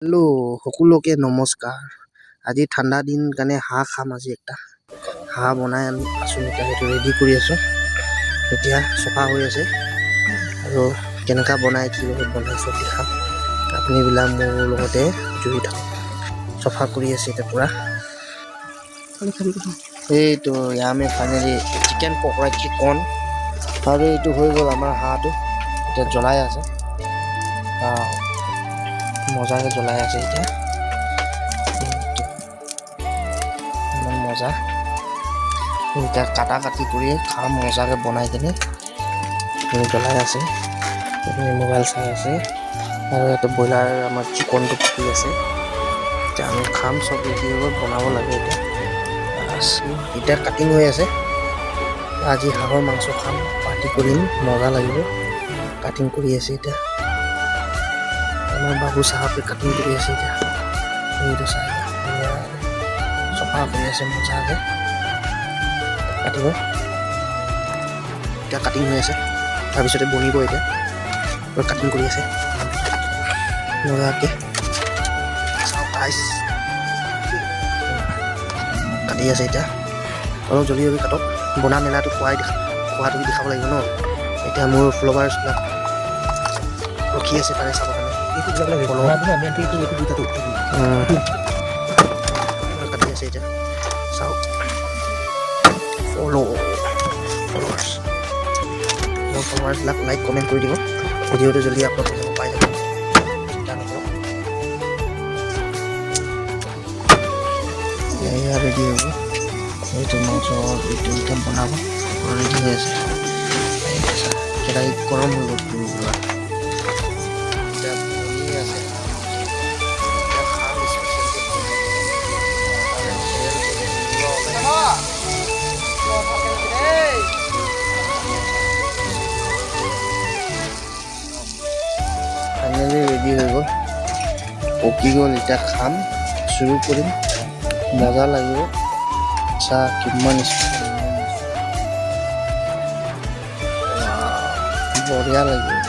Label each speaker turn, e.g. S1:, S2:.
S1: Hello' সকলোকে নমস্কাৰ। আজি ঠাণ্ডা দিন কাৰণে হাঁহ খাম। আজি একটা হাঁহ বনাই আছোঁ, এতিয়া সেইটো ৰেডি কৰি আছোঁ। এতিয়া চফা হৈ আছে আৰু কেনেকুৱা বনাই কি লগত বনাই চব দেখাম। আপুনিবিলাক মোৰ লগতে জড়িত থাকক। চফা কৰি আছে এতিয়া পূৰা। এইটো আমি ফাইনেলি চিকেন পকৰা চিকন আৰু এইটো হৈ গ'ল আমাৰ হাঁহটো। এতিয়া জ্বলাই আছে, মজাকে জ্বলাই আছে এতিয়া। ইমান মজা এতিয়া কাটি কৰি খাম মজাকে বনাই কিনে। জ্বলাই আছে, মোবাইল চাই আছে আৰু ইয়াতে ব্ৰইলাৰ আমাৰ চিকনটো ফুটি আছে। এতিয়া আমি খাম, চব ৰেডি হৈ গ'ল, বনাব লাগে এতিয়া। এতিয়া কাটিং হৈ আছে। আজি হাঁহৰ মাংস খাম, পাৰ্টি কৰিম, মজা লাগিব। কাটিং কৰি আছে এতিয়া আমাৰ বাবু চাহাবে, কাটিং কৰি আছে এতিয়া। এইটো চাই চফা কৰি আছে মজাকে কাটিব। এতিয়া কাটিং হৈ আছে, তাৰপিছতে বনিব। এতিয়া কাটিং কৰি আছে মজাকে। কাটি আছে এতিয়া, অলপ জলদি কাটক। বনা মেলাটো খোৱাটো দেখাব লাগিব ন। এতিয়া মোৰ ফ্লৱাৰ্ছবিলাক ৰখি আছে পাৰে চাবৰ কাৰণে। কাটি আছে এতিয়া, চাওক। মোৰ ফলোৱাৰ্ছবিলাক লাইক কমেণ্ট কৰি দিব। ভিডিঅ'টো জলদি আপলোড হৈ যাব, পাই যাব, চিন্তা নকৰক। এয়া ৰেডি হ'ব। এইটো মাংস এইটো এতিয়া বনাব, ৰেডি হৈ আছে। কেৰাহী গৰম হৈ গ'ল পুৰা। এতিয়া বনি আছে। ফাইনেলি ৰেডি হৈ গ'ল, পকি গ'ল। এতিয়া খাম, চুৰু কৰিম, মজা লাগিব। চাহ কিমান বঢ়িয়া লাগিব।